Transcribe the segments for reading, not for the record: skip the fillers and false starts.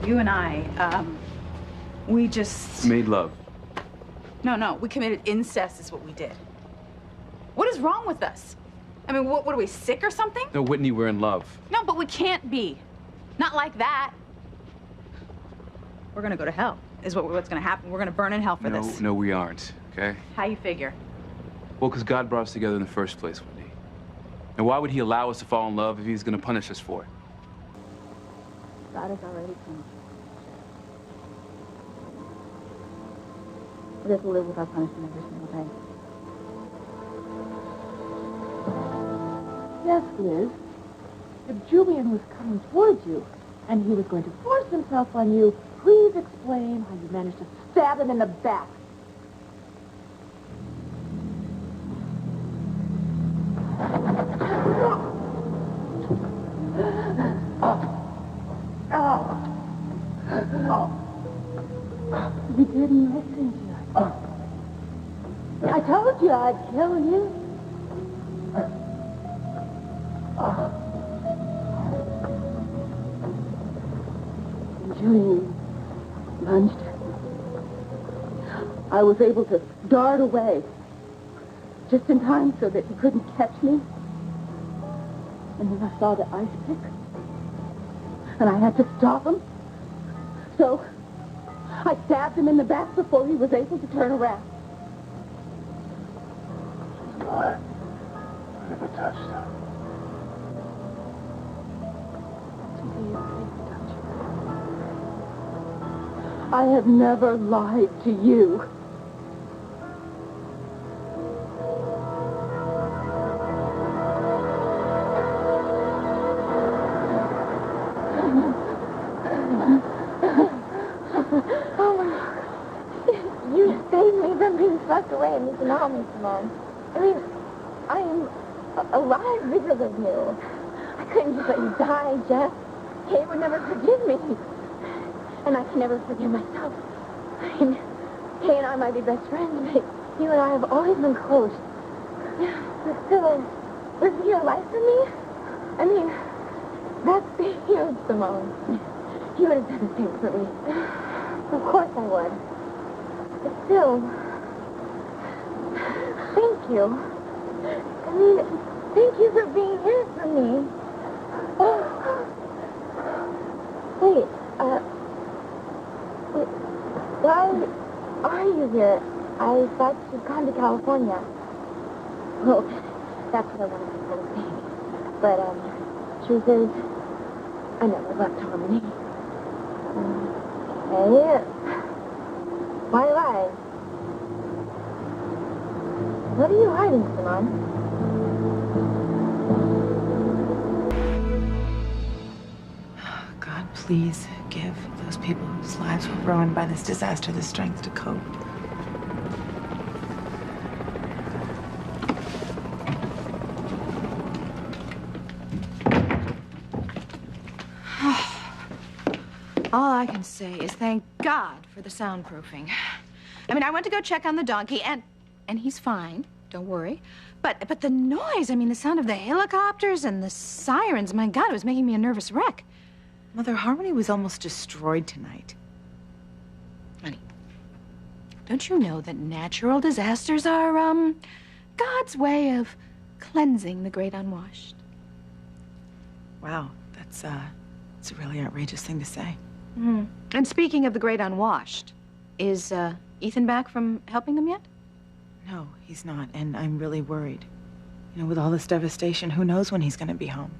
You and I, we just... Made love. No, we committed incest is what we did. What is wrong with us? I mean, what are we, sick or something? No, Whitney, we're in love. No, but we can't be. Not like that. We're gonna go to hell, is what's gonna happen. We're gonna burn in hell for this. No, we aren't, okay? How you figure? Well, because God brought us together in the first place, Whitney. And why would he allow us to fall in love if he's gonna punish us for it? God has already punished. We have to live with our punishment every single day. Yes, Liz. If Julian was coming towards you and he was going to force himself on you, please explain how you managed to stab him in the back. You didn't listen, Julian. I told you I'd kill you. Julian lunged. I was able to dart away just in time so that he couldn't catch me. And then I saw the ice pick. And I had to stop him. So I stabbed him in the back before he was able to turn around. She's alive. I never touched her. I have never lied to you. You saved me from being swept away in the tsunami, Simone. I mean, I am alive because of you. I couldn't just let you die, Jeff. Kay would never forgive me. And I can never forgive myself. I mean, Kay and I might be best friends, but you and I have always been close. But still, living your life for me? I mean, that's huge, Simone. You would have done the same for me. Of course I would. But still, thank you. I mean, thank you for being here for me. Wait, why are you here? I thought you'd gone to California. Well, that's what I wanted to say. But, truth is, I never left Harmony. Hey, why lie? What are you hiding, Simone? God, please give those people whose lives were ruined by this disaster the strength to cope. All I can say is thank God for the soundproofing. I mean, I went to go check on the donkey, and he's fine. Don't worry. But the noise, I mean, the sound of the helicopters and the sirens, my God, it was making me a nervous wreck. Mother, Harmony was almost destroyed tonight. Honey, don't you know that natural disasters are, God's way of cleansing the great unwashed? Wow, it's a really outrageous thing to say. Mm-hmm. And speaking of the great unwashed, is Ethan back from helping them yet? No, he's not, and I'm really worried. You know, with all this devastation, who knows when he's going to be home?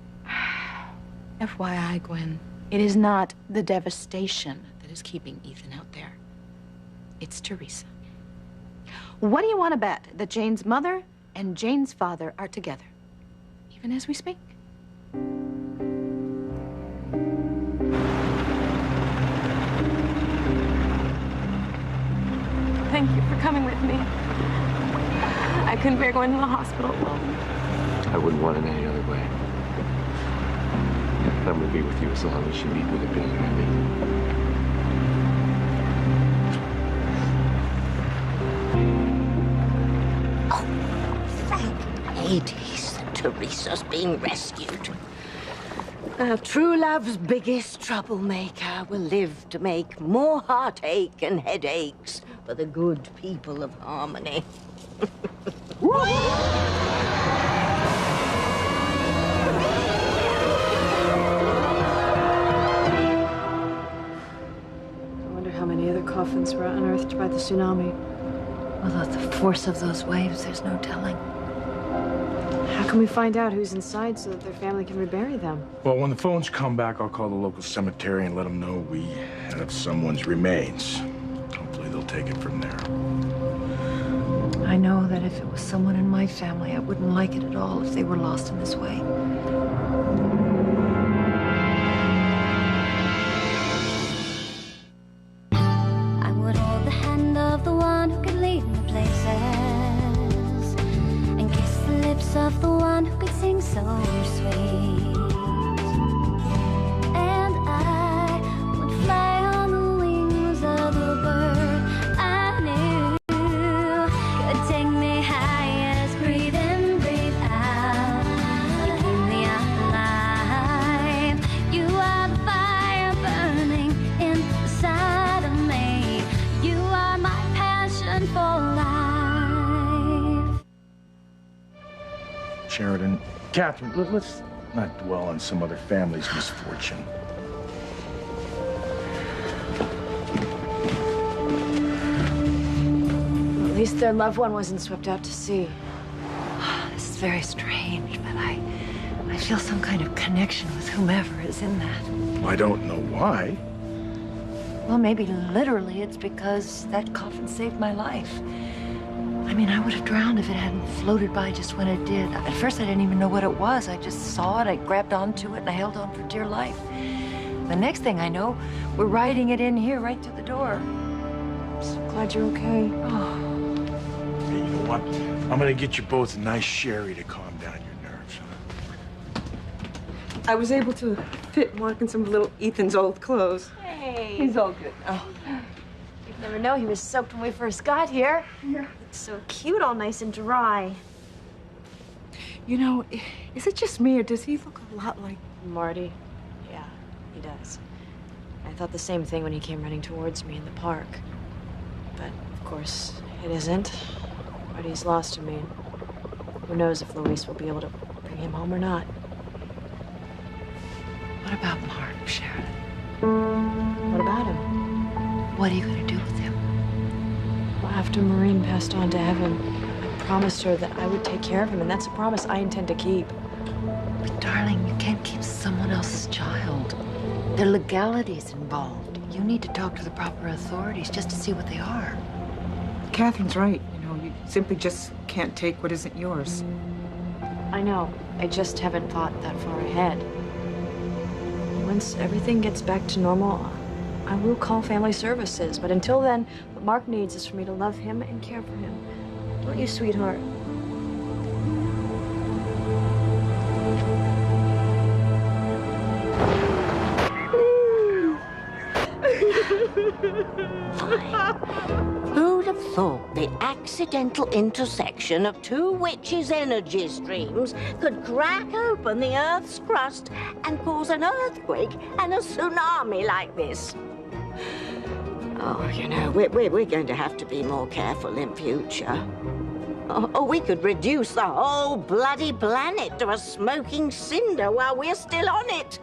FYI, Gwen, it is not the devastation that is keeping Ethan out there. It's Teresa. What do you want to bet that Jane's mother and Jane's father are together, even as we speak? Thank you for coming with me. I couldn't bear going to the hospital alone. I wouldn't want it any other way. I'm going to be with you as long as you need me to be, Andy. Oh, thank Hades that Teresa's being rescued. True love's biggest troublemaker will live to make more heartache and headaches for the good people of Harmony. I wonder how many other coffins were unearthed by the tsunami. Well, the force of those waves, there's no telling. How can we find out who's inside so that their family can rebury them? Well, when the phones come back, I'll call the local cemetery and let them know we have someone's remains. Hopefully they'll take it from there. I know that if it was someone in my family, I wouldn't like it at all if they were lost in this way. I would hold the hand of the one who could lead me places and kiss the lips of the one who could sing so sweet. And I would fly on the wings of a bird I knew could take me high as breathe in, breathe out. You keep me alive. You are the fire burning inside of me. You are my passion for life. Sheridan, Catherine, let's not dwell on some other family's misfortune. At least their loved one wasn't swept out to sea. This is very strange, but I feel some kind of connection with whomever is in that. I don't know why. Well, maybe literally it's because that coffin saved my life. I mean, I would have drowned if it hadn't floated by just when it did. At first, I didn't even know what it was. I just saw it, I grabbed onto it, and I held on for dear life. The next thing I know, we're riding it in here right through the door. I'm so glad you're okay. Oh, Hey, you know what? I'm gonna get you both a nice sherry to calm down your nerves. I was able to fit Mark in some of little Ethan's old clothes. Hey. He's all good. Oh. You'd never know he was soaked when we first got here. Yeah. It's so cute, all nice and dry. You know, is it just me, or does he look a lot like... Marty? Yeah, he does. I thought the same thing when he came running towards me in the park. But, of course, it isn't. Marty's lost to me. Who knows if Luis will be able to bring him home or not. what about Mark, Sheridan? What about him? What are you going to do with him? Well, after Maureen passed on to heaven, I promised her that I would take care of him, and that's a promise I intend to keep. But, darling, you can't keep someone else's child. There are legalities involved. You need to talk to the proper authorities just to see what they are. Catherine's right. You know, you simply just can't take what isn't yours. I know. I just haven't thought that far ahead. Once everything gets back to normal, I will call family services. But until then, what Mark needs is for me to love him and care for him. Don't you, sweetheart? Who'd have thought the accidental intersection of two witches' energy streams could crack open the Earth's crust and cause an earthquake and a tsunami like this? Oh, you know, we're going to have to be more careful in future. Or we could reduce the whole bloody planet to a smoking cinder while we're still on it.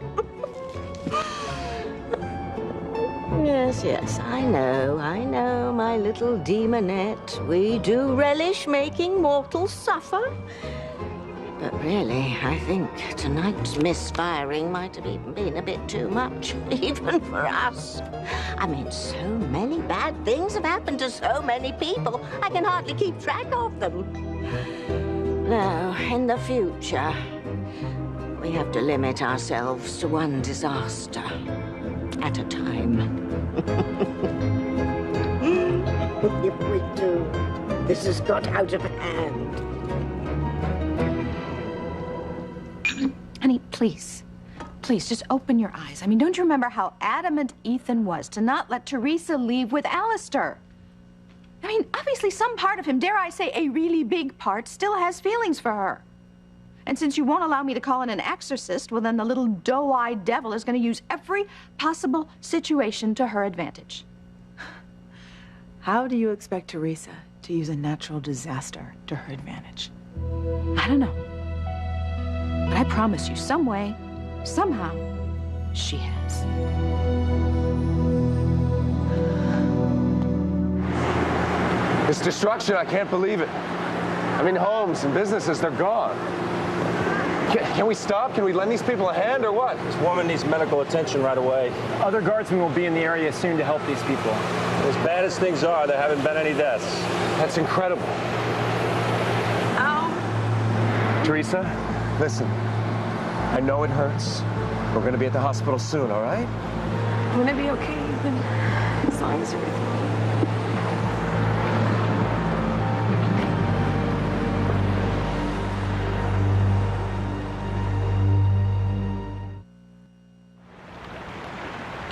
Yes, I know, my little demonette. We do relish making mortals suffer. But really, I think tonight's misfiring might have even been a bit too much, even for us. I mean, so many bad things have happened to so many people, I can hardly keep track of them. Now, in the future, we have to limit ourselves to one disaster at a time. If we do, this has got out of hand. Honey, please. Please, just open your eyes. I mean, don't you remember how adamant Ethan was to not let Teresa leave with Alistair? I mean, obviously some part of him, dare I say a really big part, still has feelings for her. And since you won't allow me to call in an exorcist, well, then the little doe-eyed devil is going to use every possible situation to her advantage. How do you expect Teresa to use a natural disaster to her advantage? I don't know. But I promise you, some way, somehow, she has. It's destruction. I can't believe it. I mean, homes and businesses, they're gone. Can we stop? Can we lend these people a hand or what? This woman needs medical attention right away. Other guardsmen will be in the area soon to help these people. As bad as things are, there haven't been any deaths. That's incredible. Ow. Teresa, listen. I know it hurts. We're going to be at the hospital soon, all right? I'm gonna be okay, Ethan, as long as you're with me.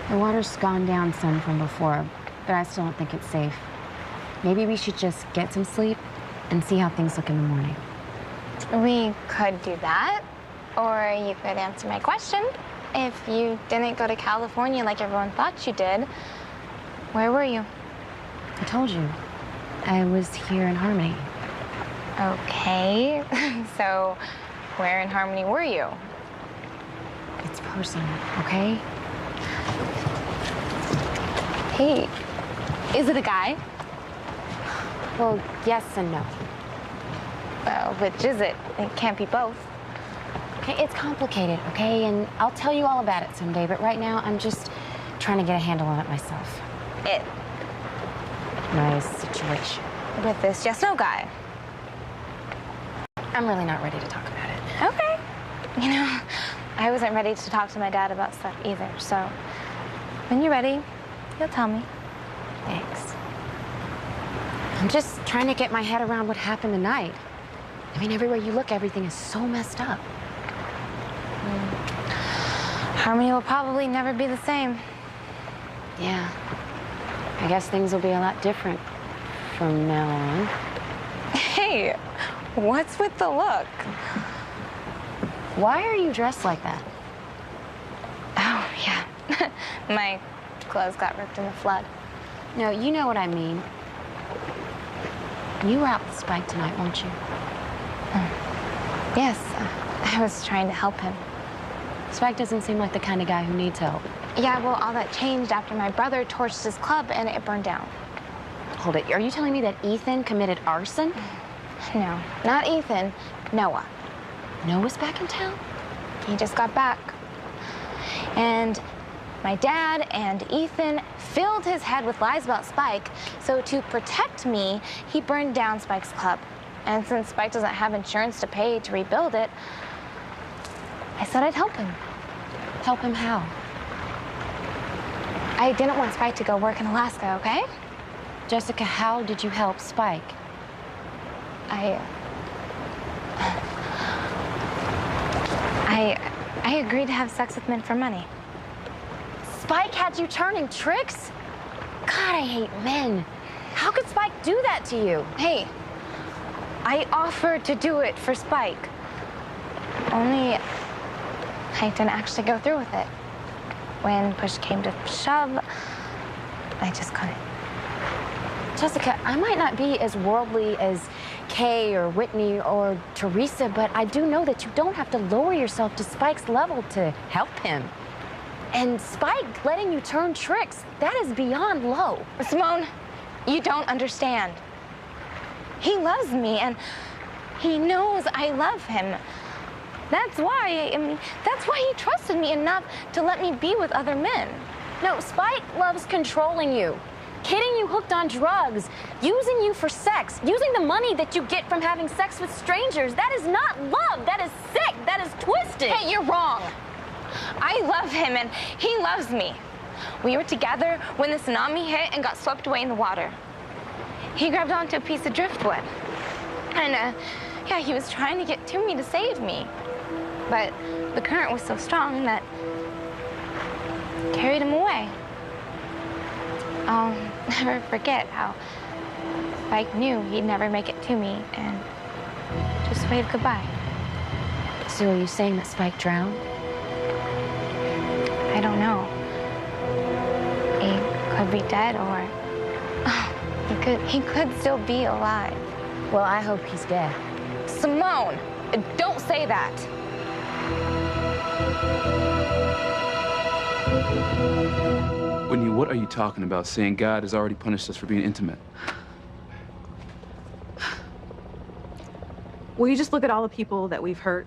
The water's gone down some from before, but I still don't think it's safe. Maybe we should just get some sleep and see how things look in the morning. We could do that, or you could answer my question. If you didn't go to California like everyone thought you did, where were you? I told you. I was here in Harmony. Okay, so where in Harmony were you? It's personal, okay? Hey, is it a guy? Well, yes and no. Well, which is it? It can't be both. Okay, it's complicated, okay? And I'll tell you all about it someday, but right now I'm just trying to get a handle on it myself. It. My situation. With this yes-no guy. I'm really not ready to talk about it. Okay. You know, I wasn't ready to talk to my dad about stuff either, so when you're ready, you'll tell me. Thanks. I'm just trying to get my head around what happened tonight. I mean, everywhere you look, everything is so messed up. Harmony will probably never be the same. Yeah. I guess things will be a lot different from now on. Hey, what's with the look? Why are you dressed like that? Oh, yeah. My clothes got ripped in the flood. No, you know what I mean. You were out with Spike tonight, weren't you? Yes, I was trying to help him. Spike doesn't seem like the kind of guy who needs help. Yeah, well, all that changed after my brother torched his club and it burned down. Hold it, are you telling me that Ethan committed arson? No, not Ethan, Noah. Noah's back in town? He just got back. And my dad and Ethan filled his head with lies about Spike, so to protect me, he burned down Spike's club. And since Spike doesn't have insurance to pay to rebuild it, I said I'd help him. Help him how? I didn't want Spike to go work in Alaska, okay? Jessica, how did you help Spike? I agreed to have sex with men for money. Spike had you turning tricks? God, I hate men. How could Spike do that to you? Hey, I offered to do it for Spike. Only I didn't actually go through with it. When push came to shove, I just couldn't. Jessica, I might not be as worldly as Kay or Whitney or Teresa, but I do know that you don't have to lower yourself to Spike's level to help him. And Spike letting you turn tricks, that is beyond low. Simone, you don't understand. He loves me, and he knows I love him. That's why, that's why he trusted me enough to let me be with other men. No, Spike loves controlling you, getting you hooked on drugs, using you for sex, using the money that you get from having sex with strangers. That is not love. That is sick. That is twisted. Hey, you're wrong. I love him, and he loves me. We were together when the tsunami hit and got swept away in the water. He grabbed onto a piece of driftwood. And, yeah, he was trying to get to me to save me. But the current was so strong that it carried him away. I'll never forget how Spike knew he'd never make it to me and just waved goodbye. So are you saying that Spike drowned? I don't know. He could be dead or he could still be alive. Well, I hope he's dead. Simone, don't say that. Whitney, what are you talking about saying God has already punished us for being intimate? Will you just look at all the people that we've hurt?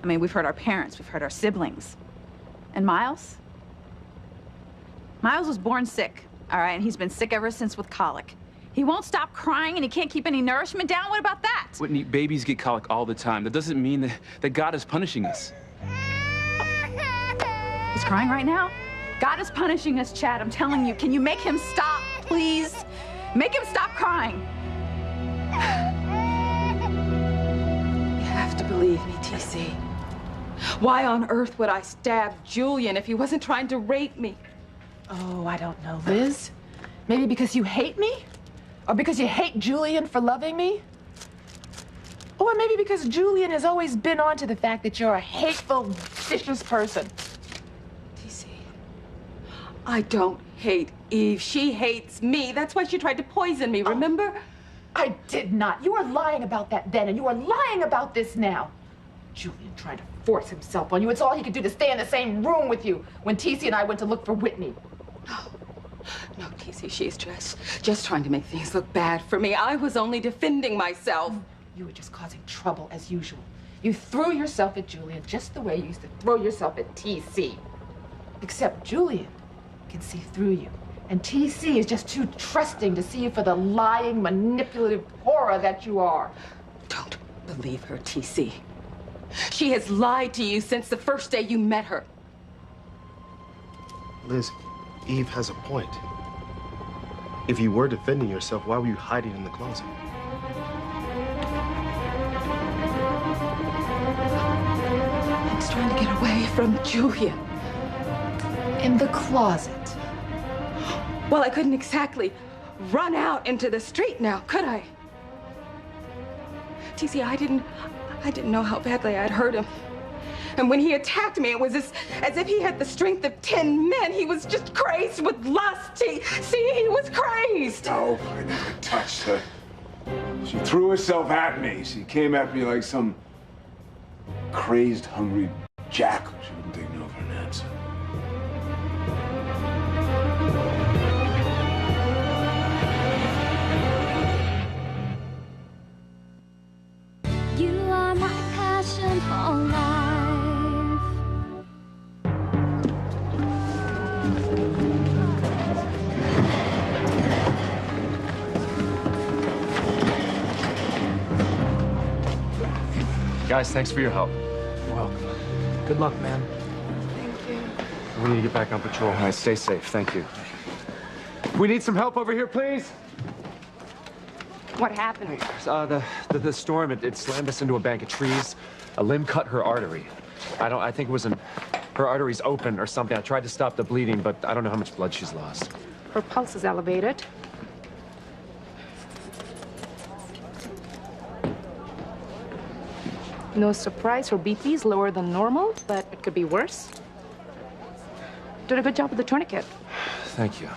I mean, we've hurt our parents, we've hurt our siblings. And Miles? Miles was born sick, all right? And he's been sick ever since with colic. He won't stop crying and he can't keep any nourishment down. What about that? Whitney, babies get colic all the time. That doesn't mean that God is punishing us. He's crying right now? God is punishing us, Chad. I'm telling you. Can you make him stop, please? Make him stop crying. You have to believe me, TC. Why on earth would I stab Julian if he wasn't trying to rape me? Oh, I don't know, Liz. Maybe because you hate me? Or because you hate Julian for loving me? Or maybe because Julian has always been on to the fact that you're a hateful, vicious person. TC, I don't hate Eve. She hates me. That's why she tried to poison me, remember? I did not. You were lying about that then, and you are lying about this now. Julian tried to force himself on you. It's all he could do to stay in the same room with you when TC and I went to look for Whitney. No, TC, she's just trying to make things look bad for me. I was only defending myself. You were just causing trouble as usual. You threw yourself at Julian just the way you used to throw yourself at TC. Except Julian can see through you. And TC is just too trusting to see you for the lying, manipulative horror that you are. Don't believe her, TC. She has lied to you since the first day you met her. Liz, Eve has a point. If you were defending yourself, why were you hiding in the closet? I was trying to get away from Julian. In the closet? Well, I couldn't exactly run out into the street now, could I? TC, I didn't know how badly I'd hurt him. And when he attacked me, it was as if he had the strength of 10 men. He was just crazed with lust. He was crazed. No, I never touched her. She threw herself at me. She came at me like some crazed, hungry jackal. She wouldn't take no for an answer. You are my passion for life. Guys, thanks for your help. You're welcome. Good luck, man. Thank you. We need to get back on patrol. All right, stay safe. Thank you. We need some help over here, please. What happened? The storm, it slammed us into a bank of trees. A limb cut her artery. I think it was her artery's open or something. I tried to stop the bleeding, but I don't know how much blood she's lost. Her pulse is elevated. No surprise, her BP is lower than normal, but it could be worse. Did a good job with the tourniquet. Thank you.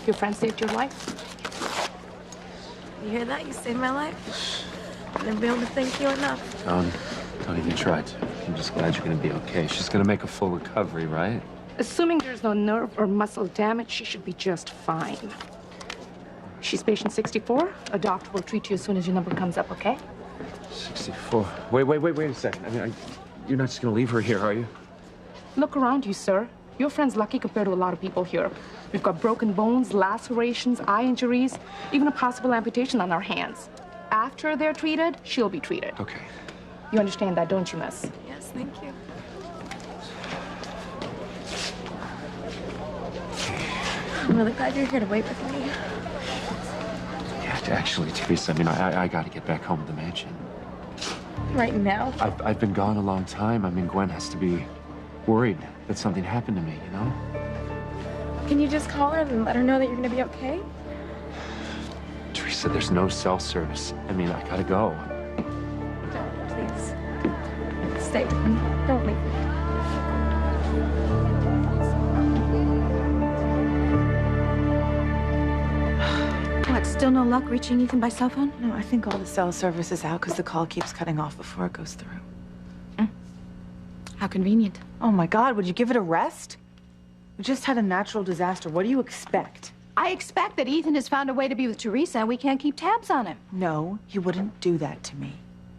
Your friend saved your life. You hear that? You saved my life. I'll never be able to thank you enough. Don't even try to. I'm just glad you're gonna be okay. She's gonna make a full recovery, right? Assuming there's no nerve or muscle damage, she should be just fine. She's patient 64. A doctor will treat you as soon as your number comes up, okay? 64. Wait a second. I mean, you're not just gonna leave her here, are you? Look around you, sir. Your friend's lucky compared to a lot of people here. We've got broken bones, lacerations, eye injuries, even a possible amputation on our hands. After they're treated, she'll be treated. Okay. You understand that, don't you, miss? Yes, thank you. I'm really glad you're here to wait with me. Yeah, actually, Teresa, I mean, I gotta get back home to the mansion. Right now? I've been gone a long time. I mean, Gwen has to be worried that something happened to me, you know? Can you just call her and let her know that you're gonna be okay? Teresa, there's no cell service. I mean, I gotta go. Don't, please. stay with me. Don't leave. What, still no luck reaching Ethan by cell phone? No, I think all the cell service is out because the call keeps cutting off before it goes through. How convenient. Oh my God, would you give it a rest? We just had a natural disaster. What do you expect? I expect that Ethan has found a way to be with Teresa and we can't keep tabs on him. No, he wouldn't do that to me.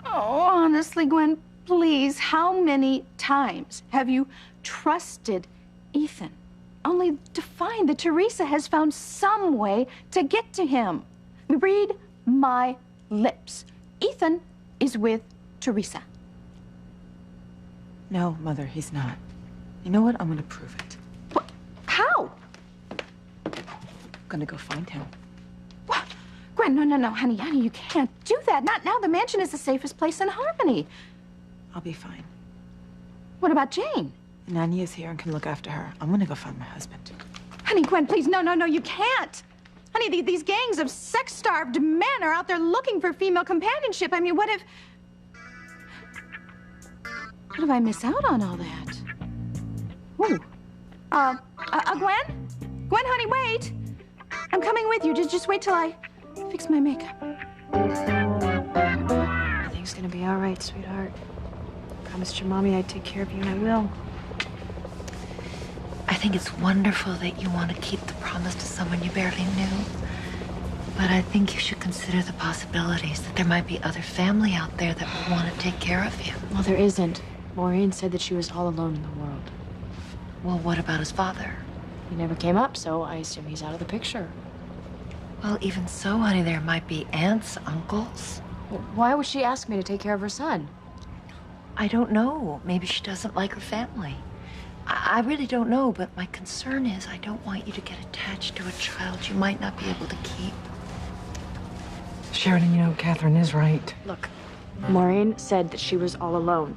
Oh, honestly, Gwen, please, how many times have you trusted Ethan? Only to find that Teresa has found some way to get to him. Read my lips. Ethan is with Teresa. No, Mother, he's not. You know what? I'm gonna prove it. What? How? I'm gonna go find him. What? Gwen, no, honey, you can't do that. Not now. The mansion is the safest place in Harmony. I'll be fine. What about Jane? Nanny is here and can look after her. I'm gonna go find my husband. Honey, Gwen, please, no, you can't. Honey, these gangs of sex-starved men are out there looking for female companionship. I mean, what if I miss out on all that? Ooh. Gwen? Gwen, honey, wait. I'm coming with you. Just wait till I fix my makeup. Everything's gonna be all right, sweetheart. I promised your mommy I'd take care of you, and I will. I think it's wonderful that you want to keep the promise to someone you barely knew. But I think you should consider the possibilities that there might be other family out there that will want to take care of him. Well, there isn't. Maureen said that she was all alone in the world. Well, what about his father? He never came up, so I assume he's out of the picture. Well, even so, honey, there might be aunts, uncles. Well, why would she ask me to take care of her son? I don't know. Maybe she doesn't like her family. I really don't know, but my concern is I don't want you to get attached to a child you might not be able to keep. Sheridan, you know, Catherine is right. Look, Maureen said that she was all alone.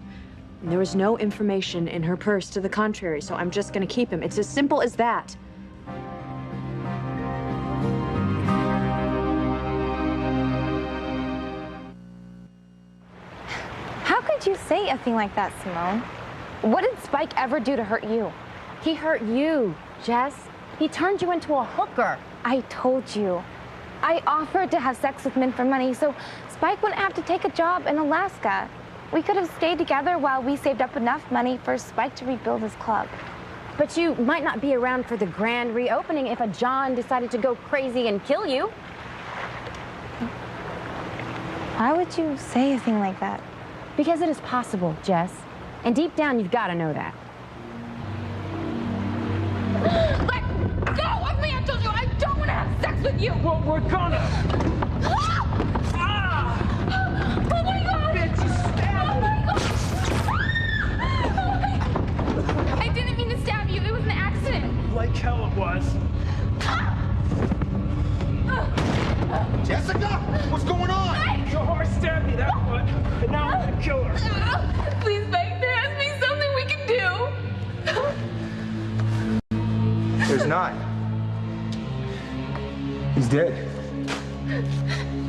And there was no information in her purse to the contrary, so I'm just gonna keep him. It's as simple as that. How could you say a thing like that, Simone? What did Spike ever do to hurt you? He hurt you, Jess. He turned you into a hooker. I told you. I offered to have sex with men for money, so Spike wouldn't have to take a job in Alaska. We could have stayed together while we saved up enough money for Spike to rebuild his club. But you might not be around for the grand reopening if a John decided to go crazy and kill you. Why would you say a thing like that? Because it is possible, Jess. And deep down, you've got to know that. Let go of me! I told you I don't want to have sex with you! Well, we're gonna! Oh my God! Bitch, you stabbed me! I didn't mean to stab you. It was an accident. Like hell it was. Jessica, what's going on? Mike! Your horse stabbed me, that's what. And now I'm gonna kill her. Please, Mike, there has to be something we can do. There's not. He's dead.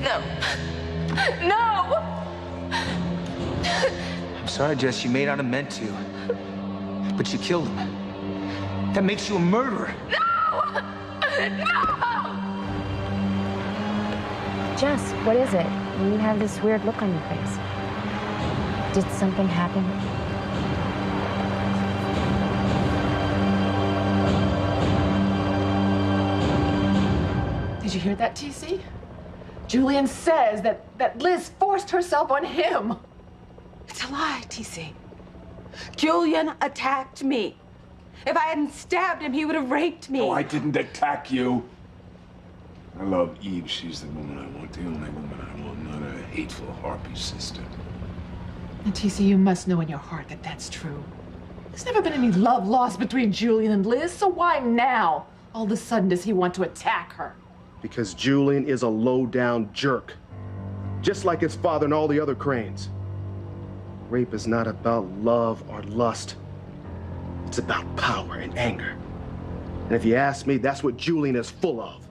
No. No! I'm sorry, Jess. You may not have meant to. But you killed him. That makes you a murderer. No! No! Jess, what is it? You have this weird look on your face. Did something happen? Did you hear that, TC? Julian says that Liz forced herself on him. It's a lie, TC. Julian attacked me. If I hadn't stabbed him, he would have raped me. No, I didn't attack you. I love Eve. She's the woman I want, the only woman I want, not a hateful harpy sister. And TC, you must know in your heart that that's true. There's never been any love lost between Julian and Liz, so why now? All of a sudden does he want to attack her? Because Julian is a low-down jerk. Just like his father and all the other Cranes. Rape is not about love or lust. It's about power and anger. And if you ask me, that's what Julian is full of.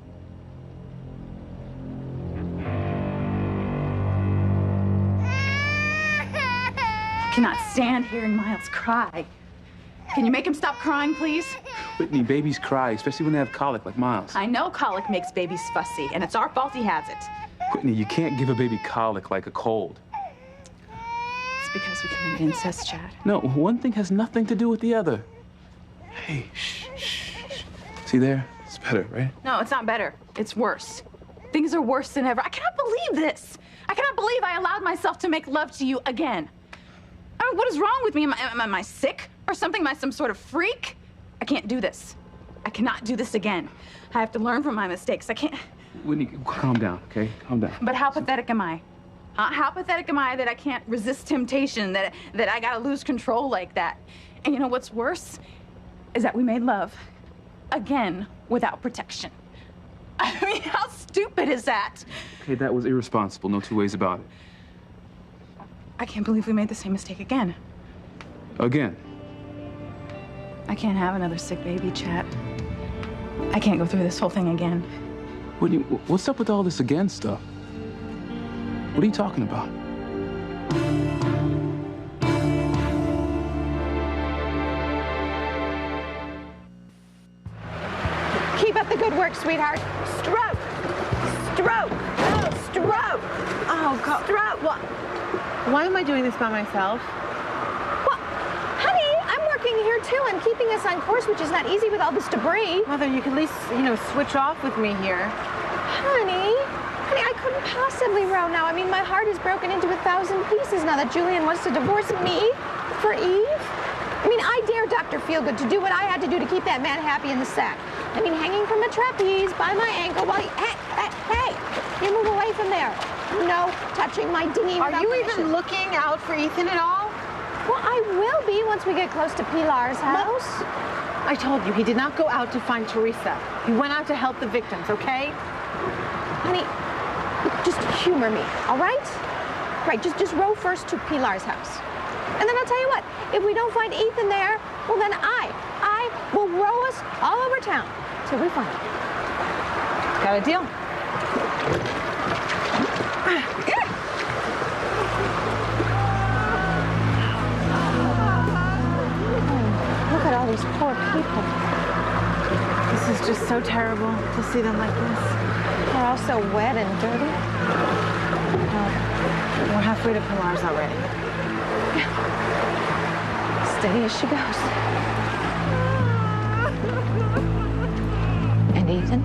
cannot stand hearing Miles cry. Can you make him stop crying, please? Whitney, babies cry, especially when they have colic like Miles. I know colic makes babies fussy, and it's our fault he has it. Whitney, you can't give a baby colic like a cold. It's because we committed incest, Chad. No, one thing has nothing to do with the other. Hey, shh, shh, shh. See there? It's better, right? No, it's not better. It's worse. Things are worse than ever. I cannot believe this. I cannot believe I allowed myself to make love to you again. I mean, what is wrong with me? Am I sick or something? Am I some sort of freak? I can't do this. I cannot do this again. I have to learn from my mistakes. I can't. Whitney, calm down, okay? Calm down. But how pathetic am I? How pathetic am I that I can't resist temptation, that I gotta lose control like that? And you know what's worse? Is that we made love again without protection. I mean, how stupid is that? Okay, that was irresponsible. No two ways about it. I can't believe we made the same mistake again. Again. I can't have another sick baby, Chat. I can't go through this whole thing again. Whitney, what's up with all this again stuff? What are you talking about? Keep up the good work, sweetheart. Stroke. Stroke. Oh, stroke. Oh, God. Stroke. What? Why am I doing this by myself? Well, honey, I'm working here too. I'm keeping us on course, which is not easy with all this debris. Mother, you can at least, switch off with me here. Honey, I couldn't possibly row now. I mean, my heart is broken into 1,000 pieces now that Julian wants to divorce me for Eve. I mean, I dare Dr. Feelgood to do what I had to do to keep that man happy in the sack. I mean, hanging from a trapeze by my ankle while he... Hey, you move away from there. No touching my dinghy without Are you permission. even looking out for Ethan at all? Well, I will be once we get close to Pilar's house. I told you, he did not go out to find Teresa. He went out to help the victims, okay? Honey, just humor me, all right? Right, just row first to Pilar's house. And then I'll tell you what, if we don't find Ethan there, well then I will row us all over town till we find him. Got a deal. Look at all these poor people. This is just so terrible to see them like this. They're all so wet and dirty. We're halfway to Pilar's already. Steady as she goes. And Ethan,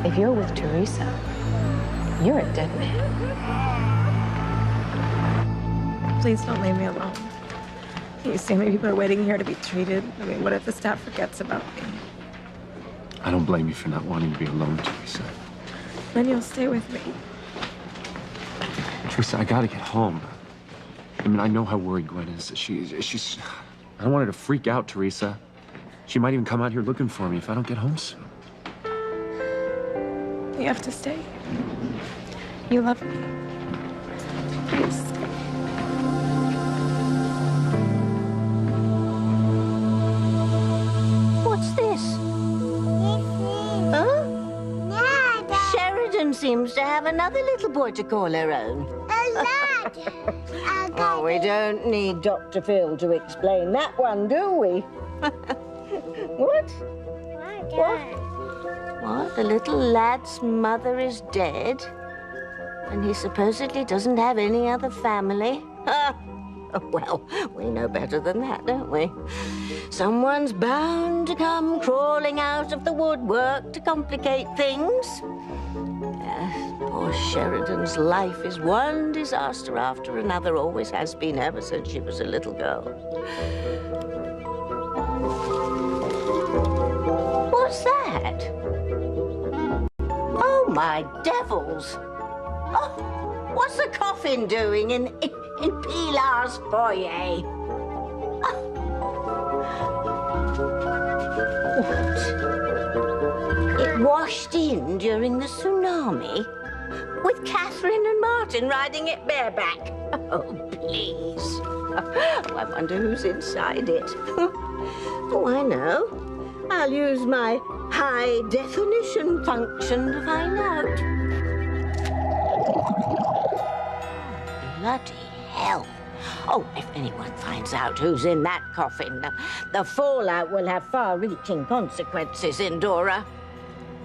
if you're with Teresa, you're a dead man. Please don't leave me alone. You see, many people are waiting here to be treated. I mean, what if the staff forgets about me? I don't blame you for not wanting to be alone, Teresa. Then you'll stay with me. Teresa, I gotta get home. I mean, I know how worried Gwen is. She's... I don't want her to freak out, Teresa. She might even come out here looking for me if I don't get home soon. You have to stay. You love me. Please stay. What's this? Huh? Sheridan seems to have another little boy to call her own. Oh, we don't need Dr. Phil to explain that one, do we? What? What? The little lad's mother is dead? And he supposedly doesn't have any other family? Well, we know better than that, don't we? Someone's bound to come crawling out of the woodwork to complicate things. Poor Sheridan's life is one disaster after another, always has been ever since she was a little girl. What's that? Oh, my devils! Oh, what's the coffin doing in Pilar's foyer? What? It washed in during the tsunami? With Catherine and Martin riding it bareback? Oh, please. I wonder who's inside it. Oh, I know. I'll use my high-definition function to find out. Bloody hell. Oh, if anyone finds out who's in that coffin, the fallout will have far-reaching consequences, Indora.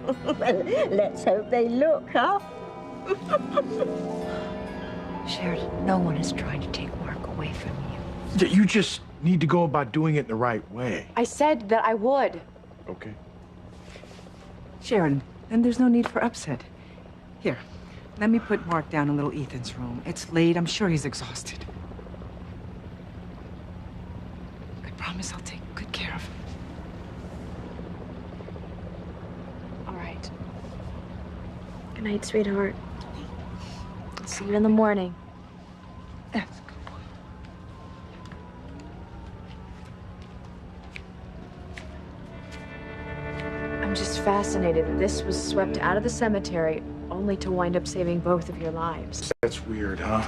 Well, let's hope they look, huh? Sheridan, no one is trying to take Mark away from you. You just need to go about doing it the right way. I said that I would. Okay. Sharon, then there's no need for upset. Here, let me put Mark down in little Ethan's room. It's late. I'm sure he's exhausted. I promise I'll take good care of him. All right. Good night, sweetheart. I'll see you in the morning. That's I'm just fascinated that this was swept out of the cemetery only to wind up saving both of your lives. That's weird, huh?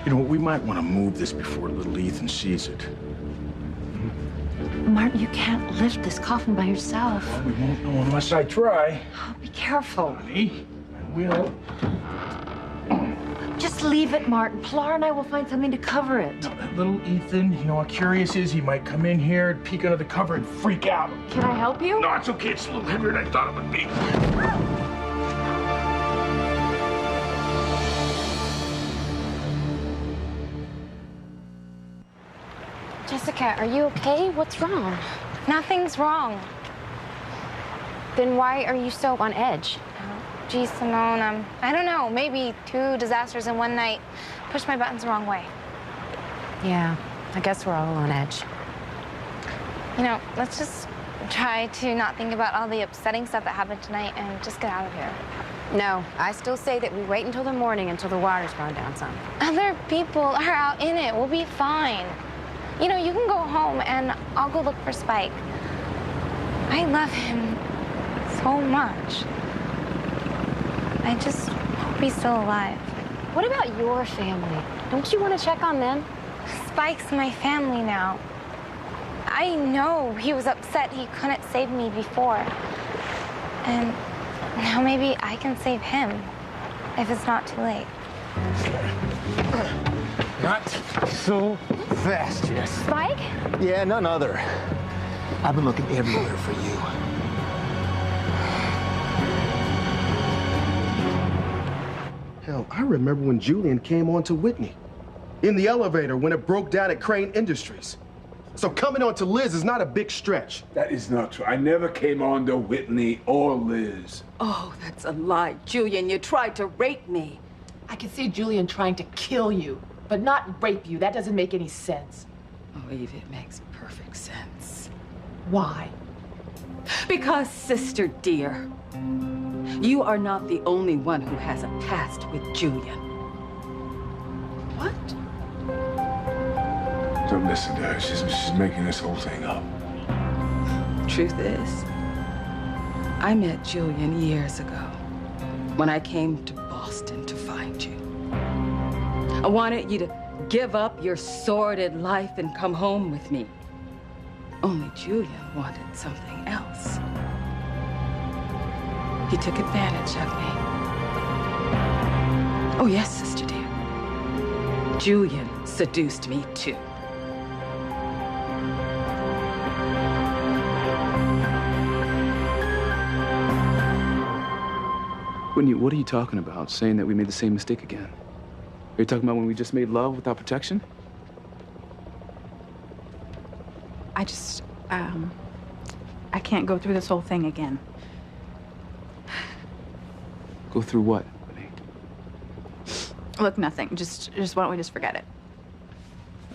You know, we might want to move this before little Ethan sees it. Martin, you can't lift this coffin by yourself. Well, we won't know unless I try. Oh, be careful. Honey, I will. Just leave it, Martin. Pilar and I will find something to cover it. No, that little Ethan, you know how curious is? He might come in here, peek under the cover, and freak out. Can I help you? No, it's okay. It's a little heavier than I thought it would be. Jessica, are you okay? What's wrong? Nothing's wrong. Then why are you so on edge? Geez, Simone, I don't know, maybe 2 disasters in one night pushed my buttons the wrong way. Yeah, I guess we're all on edge. You know, let's just try to not think about all the upsetting stuff that happened tonight and just get out of here. No, I still say that we wait until the morning until the water's gone down some. Other people are out in it. We'll be fine. You know, you can go home and I'll go look for Spike. I love him so much. I just hope he's still alive. What about your family? Don't you want to check on them? Spike's my family now. I know he was upset he couldn't save me before. And now maybe I can save him if it's not too late. Not so fast, Jess. Spike? Yeah, none other. I've been looking everywhere for you. Hell, I remember when Julian came on to Whitney. In the elevator when it broke down at Crane Industries. So coming on to Liz is not a big stretch. That is not true. I never came on to Whitney or Liz. Oh, that's a lie. Julian, you tried to rape me. I can see Julian trying to kill you, but not rape you. That doesn't make any sense. Oh, Eve, it makes perfect sense. Why? Because, sister dear, you are not the only one who has a past with Julian. What? Don't listen to her. She's making this whole thing up. Truth is, I met Julian years ago when I came to Boston to find you. I wanted you to give up your sordid life and come home with me. Only Julian wanted something else. He took advantage of me. Oh, yes, sister dear. Julian seduced me, too. Whitney, what are you talking about? Saying that we made the same mistake again? Are you talking about when we just made love without protection? I just, I can't go through this whole thing again. Go through what, Whitney? Look, nothing. Just why don't we just forget it?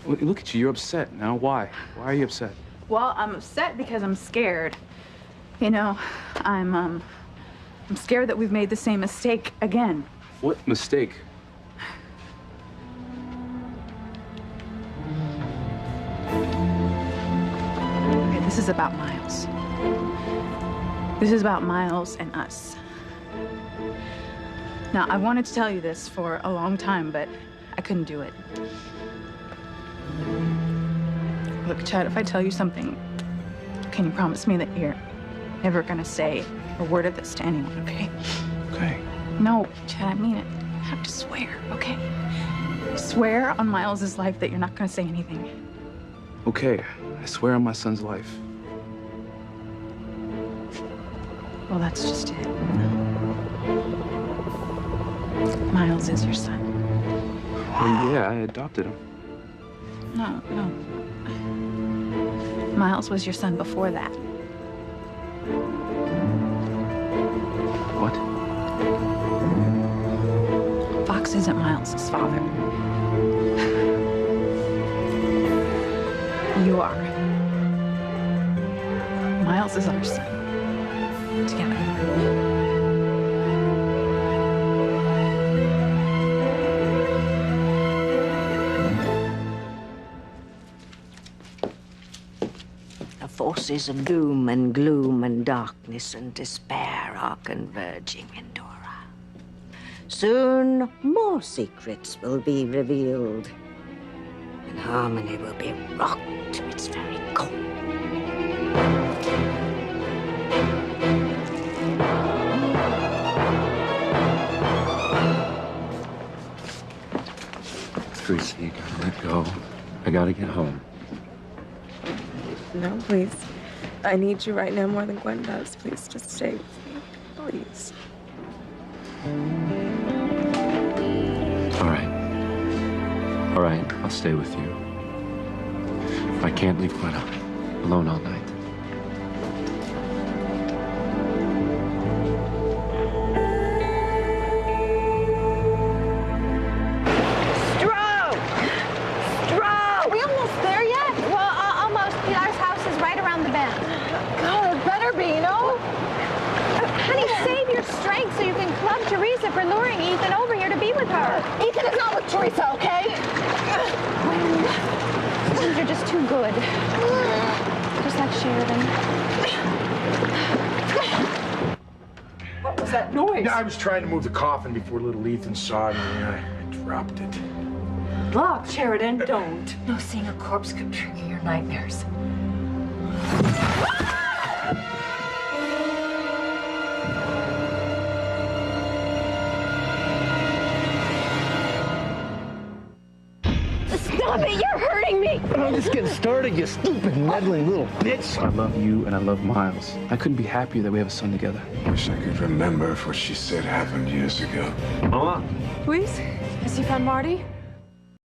Look at you, you're upset now. Why? Why are you upset? Well, I'm upset because I'm scared. You know, I'm scared that we've made the same mistake again. What mistake? Okay, this is about Miles. This is about Miles and us. Now, I wanted to tell you this for a long time, but I couldn't do it. Look, Chad, if I tell you something, can you promise me that you're never gonna say a word of this to anyone, okay? Okay. No, Chad, I mean it. You have to swear, okay? Swear on Miles's life that you're not going to say anything. Okay, I swear on my son's life. Well, that's just it. Miles is your son. Well, yeah, I adopted him. No. Miles was your son before that. What? Fox isn't Miles's father. You are. Miles is our son. Together. The forces of doom and gloom and darkness and despair are converging in Dora. Soon, more secrets will be revealed, and harmony will be rocked to its very core. Tracy, you gotta let go. I gotta get home. No, please. I need you right now more than Gwen does. Please, just stay with me. Please. All right. All right, I'll stay with you. I can't leave Gwen alone all night. Are we almost there yet? Well, almost. Pilar's house is right around the bend. God, it better be, you know? Honey, save your strength so you can club Teresa for luring Ethan over here to be with her. Ethan is not with Teresa, okay? Sometimes you're just too good. Just like Sheridan. What was that noise? I was trying to move the coffin before little Ethan saw me. I dropped it. Look, Sheridan, don't. No, seeing a corpse could trigger your nightmares. Stop it! You're hurting me! I'm just getting started, you stupid, meddling little bitch. I love you and I love Miles. I couldn't be happier that we have a son together. Wish I could remember if what she said happened years ago. Mama. Luis, has he found Marty?